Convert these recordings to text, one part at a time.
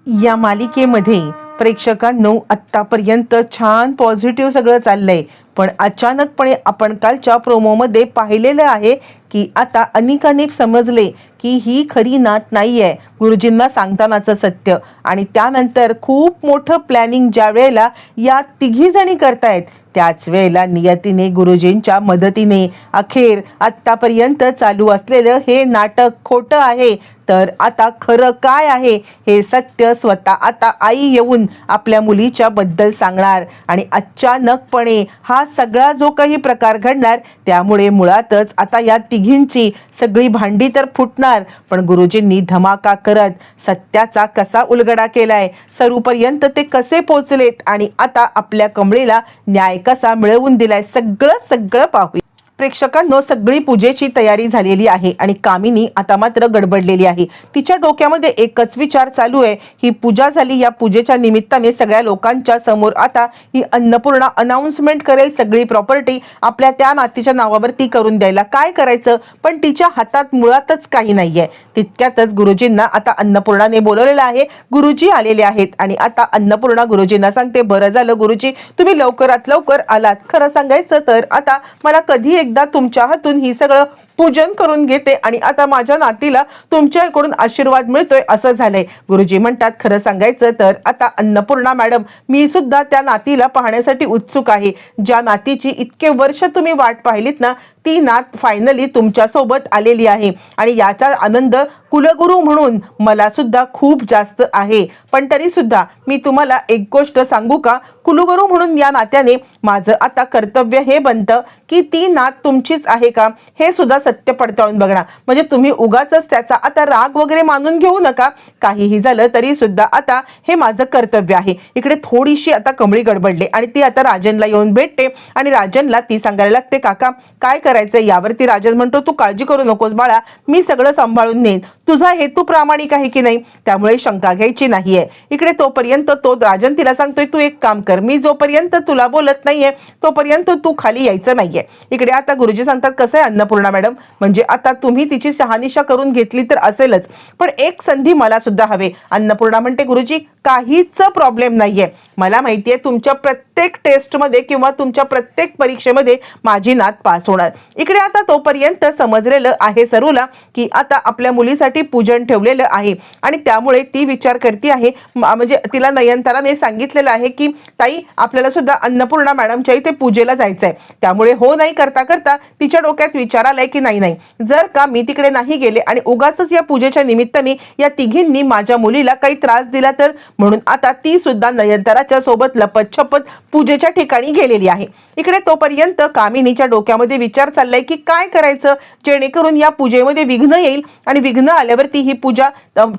या मालिकेमध्ये प्रेक्षकांनो आत्तापर्यंत छान पॉझिटिव्ह सगळं चाललंय, पण अचानकपणे आपण कालच्या प्रोमोमध्ये पाहिलेलं आहे की आता अनेकानेक समजले की ही खरी नात नाही आहे, गुरुजींना सांगतानाचं सत्य. आणि त्यानंतर खूप मोठं प्लॅनिंग ज्या वेळेला या तिघी जणी करतायत त्याच वेळेला नियतीने गुरुजींच्या मदतीने अखेर आत्तापर्यंत चालू असलेलं हे नाटक खोटं आहे, तर आता खरं काय आहे हे सत्य स्वतः आता आई येऊन आपल्या मुलीच्या बद्दल सांगणार. आणि अचानकपणे हा सगळा जो काही प्रकार घडणार त्यामुळे मुळातच आता या तिघींची सगळी भांडी तर फुटणार, पण गुरुजींनी धमाका करत सत्याचा कसा उलगडा केलाय, सरूपर्यंत ते कसे पोहोचलेत आणि आता आपल्या कमळीला न्याय कसा मिळवून दिलाय, सगळं पाहू. प्रेक्षकांनो सगळी पूजेची तयारी झालेली आहे आणि कामिनी आता मात्र गडबडलेली आहे. तिच्या डोक्यामध्ये एकच विचार चालू आहे, ही पूजा झाली, या पूजेच्या निमित्ताने सगळ्या लोकांच्या समोर आता ही अन्नपूर्णा अनाउन्समेंट करेल, सगळी प्रॉपर्टी आपल्या त्या नातीच्या नावावरती करून द्यायला काय करायचं, पण तिच्या हातात मुळातच काही नाहीये. तितक्यातच गुरुजींना आता अन्नपूर्णाने बोलवलेलं आहे. गुरुजी आलेले आहेत आणि आता अन्नपूर्णा गुरुजींना सांगते, बरं झालं गुरुजी तुम्ही लवकरात लवकर आलात. खरं सांगायचं तर आता मला कधी एकदा तुमच्या हातून ही सगळं पूजन करून घेते आणि आता माझ्या नातीला तुमच्याकडून आशीर्वाद मिळतोय असं झालंय. गुरुजी म्हणतात, खरं सांगायचं तर आता अन्नपूर्णा मॅडम मी सुद्धा त्या नातीला पाहण्यासाठी उत्सुक आहे. ज्या नातीची इतके वर्ष तुम्ही वाट पाहिलीत ना, ती नात फायनली तुमच्या सोबत आलेली आहे आणि याचा आनंद कुलगुरू म्हणून मला सुद्धा खूप जास्त आहे. पण तरी सुद्धा मी तुम्हाला एक गोष्ट सांगू का, कुलगुरू म्हणून या नात्याने माझं आता कर्तव्य हे बनतं की ती नात तुमचीच आहे का हे सुद्धा सत्य पडताळून बघणार. म्हणजे तुम्ही उगाचच त्याचा आता राग वगैरे मानून घेऊ नका, काहीही झालं तरी सुद्धा आता हे माझं कर्तव्य आहे. इकडे थोडीशी आता कमळी गडबडले आणि ती आता राजनला येऊन भेटते आणि राजनला ती सांगायला लागते, काका काय करायचं यावरती राजन म्हणतो, तू काळजी करू नकोस बाळा, मी सगळं सांभाळून नेईन, तुझा हेतू प्रामाणिक आहे की नाही त्यामुळे शंका घ्यायची नाहीये. इकडे तोपर्यंत तो राजन तिला सांगतोय, तू एक काम कर, मी जोपर्यंत तुला बोलत नाहीये तोपर्यंत तू खाली यायचं नाहीये. इकडे आता गुरुजी सांगतात, कसं आहे अन्नपूर्णा मॅडम, म्हणजे आता तुम्ही तिची शहानिशा करून घेतली तर असेलच, पण एक संधी मला सुद्धा हवे. अन्नपूर्णा म्हणते, गुरुजी काहीच प्रॉब्लेम नाहीये, मला माहितीये तुमच्या प्रत्येक टेस्टमध्ये किंवा तुमच्या प्रत्येक परीक्षेमध्ये माझी नात पास होणार. इकडे आता तोपर्यंत समजलेलं आहे सरूला की आता आपल्या मुलीसाठी पूजन ठेवलेलं आहे आणि त्यामुळे ती विचार करते आहे, म्हणजे तिला नयनताराने सांगितलेलं आहे की ताई आपल्याला सुद्धा अन्नपूर्णा मॅडमच्या इथे पूजेला जायचंय. त्यामुळे हो नाही करता करता तिच्या डोक्यात विचार आलाय की नाही जर का मी तिकडे नाही गेले आणि उगाचच या पूजेच्या निमित्ताने या तिघींनी माझ्या मुलीला काही त्रास दिला तर, म्हणून आता ती सुद्धा नयनताराच्या सोबत लपत छपत पूजेच्या ठिकाणी गेलेली आहे. इकडे तोपर्यंत कामिनीच्या डोक्यामध्ये विचार चाललाय की काय करायचं जेणेकरून या पूजेमध्ये विघ्न येईल आणि विघ्न आल्यावरती ही पूजा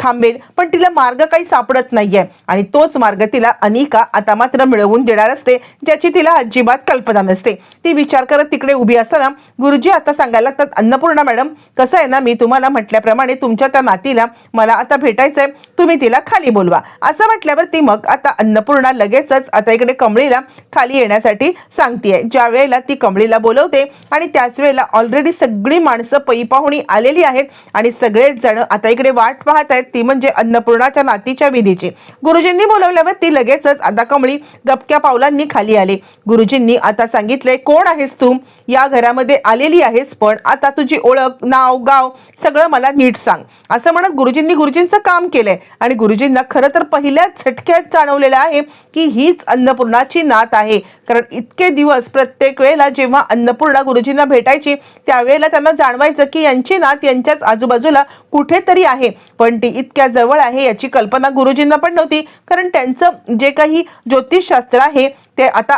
थांबेल, पण तिला मार्ग काही सापडत नाहीये आणि तोच मार्ग तिला अनिका आता मात्र मिळवून देणार असते, ज्याची तिला अजिबात कल्पना नसते. ती विचार करत तिकडे उभी असताना गुरुजी आता सांगायला लागतात, अन्नपूर्णा मॅडम कसं आहे ना, मी तुम्हाला म्हटल्याप्रमाणे तुमच्या त्या नातीला मला आता भेटायचंय, तुम्ही तिला खाली बोलवा. असं म्हटल्यावरती मग आता अन्नपूर्णा लगेचच आता इकडे कमळीला खाली येण्यासाठी सांगतेय. ज्या वेळेला ती कमळीला बोलवते आणि त्याच वेळेला ऑलरेडी सगळी माणसं पै पाहुणी आलेली आहेत आणि सगळेच जण आता इकडे वाट पाहत आहेत, ती म्हणजे अन्नपूर्णाच्या नातीच्या विधीची. गुरुजींनी बोलवल्यावर ती लगेचच आता कमळी दबक्या पावलांनी खाली आले. गुरुजींनी आता सांगितलंय, कोण आहेस तू, या घरामध्ये आलेली आहेस, पण आता तुझी ओळख नाव गाव सगळं मला नीट सांग. असं म्हणत गुरुजींनी गुरुजींचं काम केलंय आणि गुरुजींना खरं तर पहिल्याच झटक्यात जाणवलेलं आहे की हीच अन्नपूर्णाची नात आहे. कारण इतके दिवस प्रत्येक वेळेला जेव्हा अन्नपूर्णा गुरुजींना भेटायची त्यावेळेला त्यांना जाणवायचं की यांची नात यांच्याच आजूबाजूला कुठेतरी आहे, पण ती इतक्या जवळ आहे याची कल्पना गुरुजींना पण नव्हती. कारण त्यांचं जे काही ज्योतिषशास्त्र आहे ते आता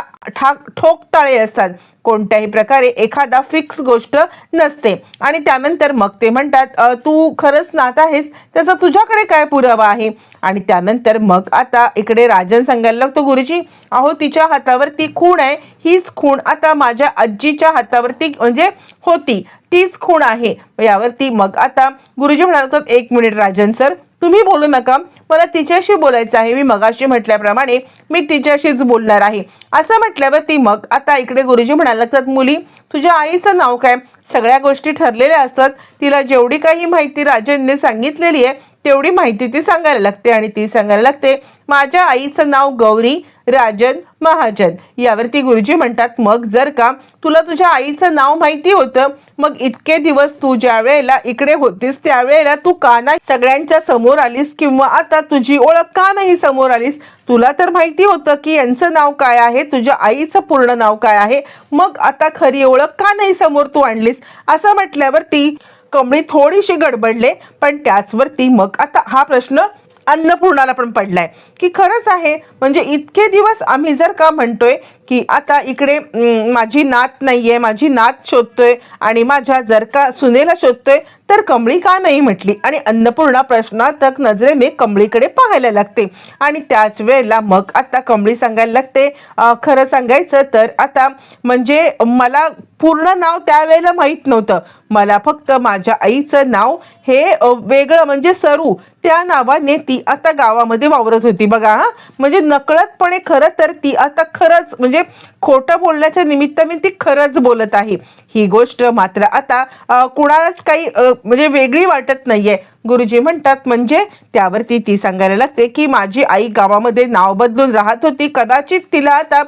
ठोकताळे असतात, कोणत्याही प्रकारे एखादा फिक्स गोष्ट नसते. आणि त्यानंतर मग ते म्हणतात, तू खरंच नात आहेस त्याचा तुझ्याकडे काय पुरावा आहे. आणि त्यानंतर मग आता इकडे राजन सांगायला लागतो, गुरुजी अहो तिच्या हातावरती खूण आहे, हीच खूण आता माझ्या आजीच्या हातावरती म्हणजे होती, तीच खूण आहे. यावरती मग आता गुरुजी म्हणाले, एक मिनिट राजन सर तुम्ही बोलू नका, मला तिच्याशी बोलायचं आहे, मी मगाशी म्हटल्याप्रमाणे मी तिच्याशीच बोलणार आहे. असं म्हटल्यावरती मग आता इकडे गुरुजी म्हणायला लागतात, मुली तुझ्या आईचं नाव काय. सगळ्या गोष्टी ठरलेल्या असतात, तिला जेवढी काही माहिती राजनने सांगितलेली आहे तेवढी माहिती ती सांगायला लागते आणि ती सांगायला लागते माझ्या आईचं नाव गौरी राजन महाजन. यावरती गुरुजी म्हणतात मग जर का तुला तुझ्या आईचं नाव माहिती होतं मग इतके दिवस तू ज्या वेळेला इकडे होतीस त्यावेळेला तू का नाही सगळ्यांच्या समोर आलीस किंवा आता तुझी ओळख का नाही समोर आलीस? तुला तर माहिती होतं की यांचं नाव काय आहे, तुझ्या आईचं पूर्ण नाव काय आहे, मग आता खरी ओळख का नाही समोर तू आणलीस? असं म्हटल्यावरती कमळी थोडीशी गडबडले. पण त्याचवरती मग आता हा प्रश्न अन्नपूर्णाला पण पडलाय की खरंच आहे म्हणजे इतके दिवस आम्ही जर का म्हणतोय की आता इकडे माझी नात नाहीये, माझी नात शोधतोय आणि माझ्या जर का सुनेला शोधतोय तर कमळी का नाही म्हटली? आणि अन्नपूर्णा प्रश्नार्थक नजरेने कमळीकडे पाहायला लागते. आणि त्याच वेळेला मग आता कमळी सांगायला लागते खरं सांगायचं तर आता म्हणजे मला पूर्ण नाव त्यावेळेला माहीत नव्हतं, मला फक्त माझ्या आईचं नाव हे वेगळं म्हणजे सरू त्या नावाने ती आता गावामध्ये वावरत होती बघा. हा म्हणजे नकळतपणे खरं तर ती आता खरंच म्हणजे खोटं बोलण्याच्या निमित्ताने ती खरंच बोलत आहे. ही गोष्ट मात्र आता कुणालाच काही म्हणजे वेगळी वाटत नाहीये. गुरुजी म्हणतात म्हणजे त्यावरती ती सांगायला लागते की माझी आई गावामध्ये नाव बदलून राहत होती, कदाचित तिला आता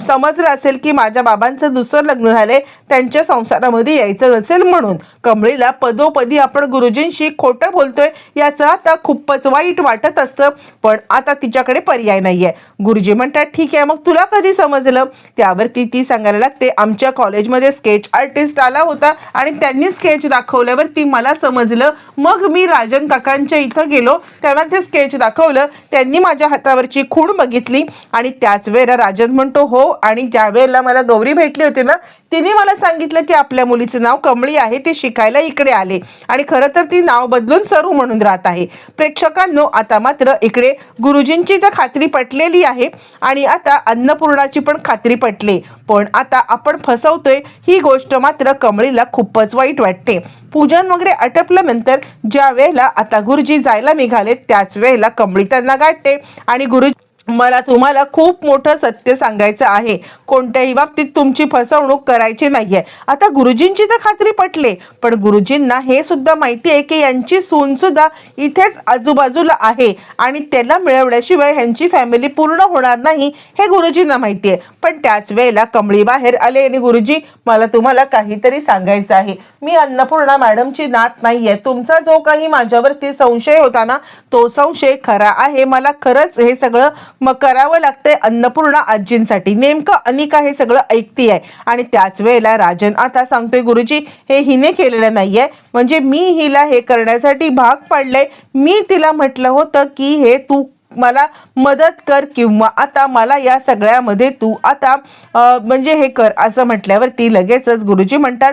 समजलं असेल की माझ्या बाबांचं दुसरं लग्न झालंय, त्यांच्या संसारामध्ये यायचं नसेल म्हणून. कमळीला पदोपदी आपण गुरुजींशी खोटं बोलतोय याचं आता खूपच वाईट वाटत असतं, पण आता तिच्याकडे पर्याय नाहीये. गुरुजी म्हणतात ठीक आहे मग तुला कधी समजलं? त्यावरती ती सांगायला लागते आमच्या कॉलेजमध्ये स्केच आर्टिस्ट आला होता आणि त्यांनी स्केच दाखवल्यावरती मला समजलं, मग मी राजन काकांच्या इथं गेलो, त्यांना ते स्केच दाखवलं, त्यांनी माझ्या हातावरची खूण बघितली आणि त्याच वेळेला राजन म्हणतो हो आणि ज्या वेळेला मला गौरी भेटली होती ना तिने मला सांगितलं की आपल्या मुलीचं नाव कमळी आहे, ती शिकायला इकडे आले आणि खरं तर ती नाव बदलून सरू म्हणून राहत आहे. प्रेक्षकांनो आता मात्र इकडे गुरुजींची तर खात्री पटलेली आहे आणि आता अन्नपूर्णाची पण खात्री पटली, पण आता आपण फसवतोय ही गोष्ट मात्र कमळीला खूपच वाईट वाटते. पूजन वगैरे आटपल्यानंतर ज्या वेळेला आता गुरुजी जायला निघाले त्याच वेळेला कमळी त्यांना गाठते आणि गुरुजी मला तुम्हाला खूप मोठं सत्य सांगायचं आहे, कोणत्याही बाबतीत तुमची फसवणूक करायची नाहीये. आता गुरुजींची तर खात्री पटले, पण गुरुजींना हे सुद्धा माहिती आहे की यांची सून सुद्धा इथेच आजूबाजूला आहे आणि त्याला मिळवल्याशिवाय ह्यांची फॅमिली पूर्ण होणार नाही हे गुरुजींना माहिती आहे. पण त्याच वेळेला कमळी बाहेर आले आणि गुरुजी मला तुम्हाला काहीतरी सांगायचं आहे, मी अन्नपूर्णा मॅडमची नात नाहीये, तुमचा जो काही माझ्यावरती संशय होता ना तो संशय खरा आहे, मला खरंच हे सगळं मग करावं लागतंय अन्नपूर्णा आजींसाठी. नेमकं अनिका हे सगळं ऐकतीये आणि त्याच वेळेला राजन आता सांगतोय गुरुजी हे हिने केलेलं नाहीये, म्हणजे मी हिला हे करण्यासाठी भाग पाडलंय, मी तिला म्हटलं होतं की हे तू मला मदत कर किंवा आता मला या सगळ्यामध्ये तू आता म्हणजे हे कर असं म्हटल्यावरती लगेचच गुरुजी म्हणतात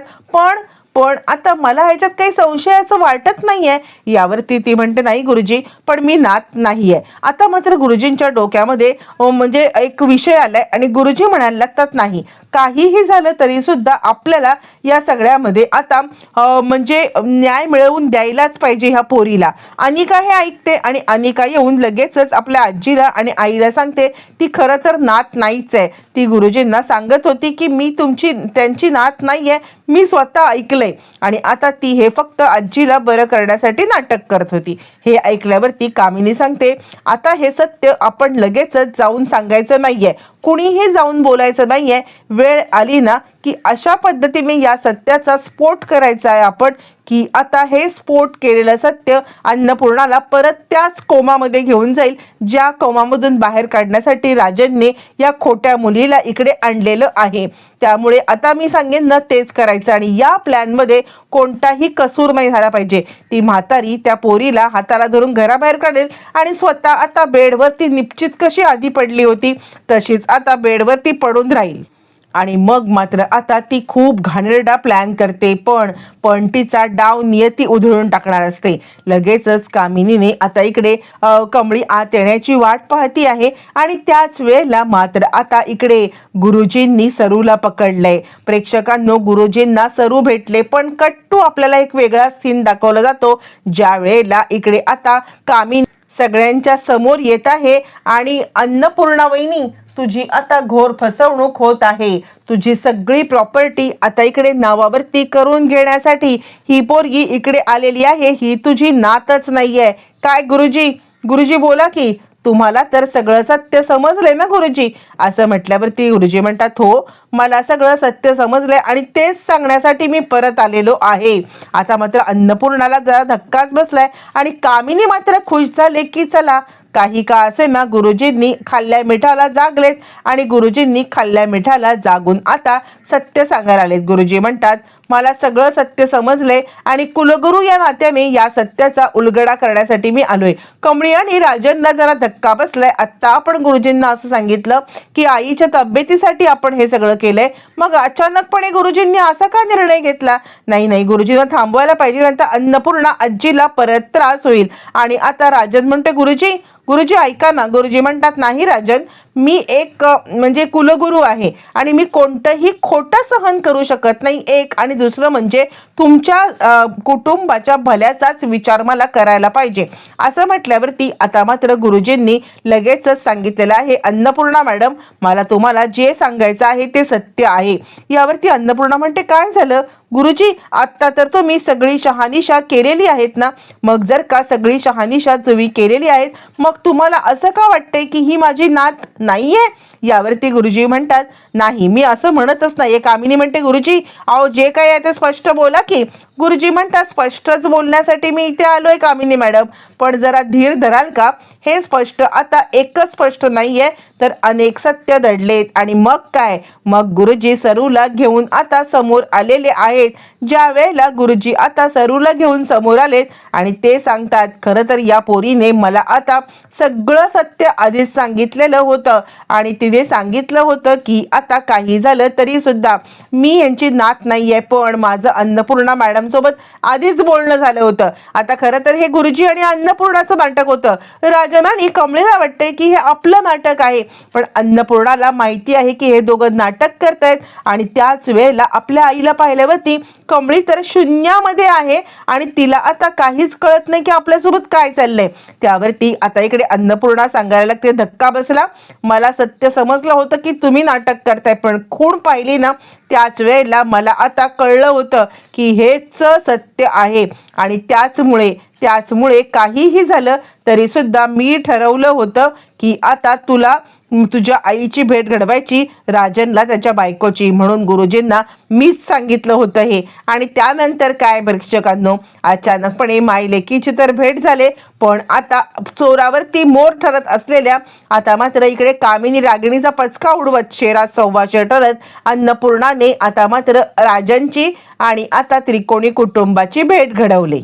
पण आता मला ह्याच्यात काही संशयाचं वाटत नाहीये. यावरती ती म्हणते नाही गुरुजी पण मी नात नाहीये. आता मात्र गुरुजींच्या डोक्यामध्ये म्हणजे एक विषय आलाय आणि गुरुजी म्हणायला लागतात नाही काहीही झालं तरी सुद्धा आपल्याला या सगळ्यामध्ये आता म्हणजे न्याय मिळवून द्यायलाच पाहिजे ह्या पोरीला. अनिका हे ऐकते आणि अनिका येऊन लगेचच आपल्या आजीला आणि आईला सांगते ती खरं तर नात नाहीच आहे. ती गुरुजींना सांगत होती की मी त्यांची नात नाहीये, मी स्वतः ऐकलंय आणि आता ती हे फक्त आजीला बरं करण्यासाठी नाटक करत होती. हे ऐकल्यावरती कामिनी सांगते आता हे सत्य आपण लगेचच जाऊन सांगायचं नाहीये, कुणीही जाऊन बोलायचं नाहीये, वेळ आली ना की अशा पद्धतीने या सत्याचा स्फोट करायचा आहे आपण की आता हे स्फोट केलेलं सत्य अन्नपूर्णाला परत त्याच कोमामध्ये घेऊन जाईल ज्या कोमामधून बाहेर काढण्यासाठी राजनने या खोट्या मुलीला इकडे आणलेलं आहे. त्यामुळे आता मी सांगेन ना तेच करायचं आणि या प्लॅनमध्ये कोणताही कसूर नाही झाला पाहिजे. ती म्हातारी त्या पोरीला हाताला धरून घराबाहेर काढेल आणि स्वतः आता बेडवरती निश्चित कशी आधी पडली होती तशीच आता बेडवरती पडून राहील आणि मग मात्र आता ती खूप घाणेरडा प्लॅन करते पण तिचा डाव नियती उधळून टाकणार असते. लगेचच कामिनीने आता इकडे कमळी आत येण्याची वाट पाहती आहे आणि त्याच वेळेला मात्र आता इकडे गुरुजींनी सरूला पकडलंय. प्रेक्षकांनो गुरुजींना सरू भेटले पण कट्टू आपल्याला एक वेगळा सीन दाखवला जातो ज्या वेळेला इकडे आता कामिनी सगळ्यांच्या समोर येत आहे आणि अन्नपूर्णा वहिनी तुझी आता घोर फसवणूक होत आहे, तुझी सगळी प्रॉपर्टी आता इकडे नावावरती करून घेण्यासाठी ही पोरगी इकडे आलेली आहे, ही तुझी नातच नाहीये, काय गुरुजी, गुरुजी बोला की, तुम्हाला तर सगळं सत्य समजलंय ना गुरुजी? असं म्हटल्यावरती गुरुजी म्हणतात, हो मला सगळं सत्य समजलंय आणि तेच सांगण्यासाठी मी परत आलेलो आहे. आता मात्र अन्नपूर्णाला जरा धक्काच बसलाय आणि कामिनी मात्र खुश झाले की चला काही का असे ना गुरुजींनी खाल्ल्या मिठाला जागलेत आणि गुरुजींनी खाल्ल्या मिठाला जागून आता सत्य सांगायला आलेत. गुरुजी म्हणतात, मला सगळं सत्य समजलंय आणि कुलगुरू या नात्याने या सत्याचा उलगडा करण्यासाठी मी आलोय. कमळी आणि राजनला जरा धक्का बसलाय. आता आपण गुरुजींना असं सांगितलं की आईच्या तब्येतीसाठी आपण हे सगळं केलंय, मग अचानकपणे गुरुजींनी असा का निर्णय घेतला? नाही नाही, गुरुजींना थांबवायला पाहिजे, नंतर अन्नपूर्णा आजीला परत त्रास होईल. आणि आता राजन म्हणते, गुरुजी गुरुजी ऐका ना. गुरुजी म्हणतात, नाही राजन, मी एक म्हणजे कुलगुरू आहे आणि मी कोणतंही खोटं सहन करू शकत नाही. एक आणि दुसरं म्हणजे तुमच्या कुटुंबाच्या भल्याचाच विचार मला करायला पाहिजे. असं म्हटल्यावरती आता मात्र गुरुजींनी लगेचच सांगितलेलं आहे, अन्नपूर्णा मॅडम मला तुम्हाला जे सांगायचं आहे ते सत्य आहे. यावरती अन्नपूर्णा म्हणते, काय झालं गुरुजी? आत्ता तर तुम्ही सगळी शहानिशा केलेली आहेत ना? मग जर का सगळी शहानिशा तुम्ही केलेली आहेत, मग तुम्हाला असं का वाटतंय की ही माझी नात नाहीये? यावरती गुरुजी म्हणतात, नाही मी असं म्हणतच नाहीये. कामिनी म्हणते, गुरुजी अहो जे काही आहे ते स्पष्ट बोला की. गुरुजी म्हणतात, स्पष्टच बोलण्यासाठी मी इथे आलोय कामिनी मॅडम, पण जरा धीर धराल का? हे स्पष्ट आता एकच स्पष्ट नाहीये तर अनेक सत्य दडलेत. आणि मग काय, मग गुरुजी सरूला घेऊन आता समोर आलेले आहेत. ज्या वेळेला गुरुजी आता सरूला घेऊन समोर आलेत आणि ते सांगतात, खरं तर या पोरीने मला आता सगळं सत्य आधीच सांगितलेलं होतं आणि तिने सांगितलं होतं की आता काही झालं तरी सुद्धा मी यांची नात नाहीये, पण माझं अन्नपूर्णा मॅडम सोबत आधीच बोलणं झालं होतं. आता खरं तर हे गुरुजी आणि अन्नपूर्णाचं नाटक होतं. राजन आणि कमळीला वाटतंय की हे आपलं नाटक आहे, पण अन्नपूर्णाला माहिती आहे की हे दोघं नाटक करतायत. आणि त्याच वेळेला आपल्या आईला पाहिल्यावरती कमळी तर शून्यामध्ये आहे आणि तिला आता काहीच कळत नाही की आपल्यासोबत काय चाललंय. त्यावरती आता इकडे अन्नपूर्णा सांगायला लागते, धक्का बसला, मला सत्य समजलं होतं की तुम्ही नाटक करताय, पण खूण पाहिली ना त्याच वेळेला मला आता कळलं होतं की हेच सत्य आहे. आणि त्याचमुळे काहीही झालं तरी सुद्धा मी ठरवलं होतं की आता तुला तुझ्या आईची भेट घडवायची, राजनला त्याच्या बायकोची, म्हणून गुरुजींना मीच सांगितलं होतं हे. आणि त्यानंतर काय प्रेक्षकांनो, अचानकपणे मायलेकीची तर भेट झाले, पण आता चोरावरती मोर ठरत असलेल्या आता मात्र इकडे कामिनी रागिणीचा पचका उडवत शेरा सव्वाशे ठरत अन्नपूर्णाने आता मात्र राजनची आणि आता त्रिकोणी कुटुंबाची भेट घडवली.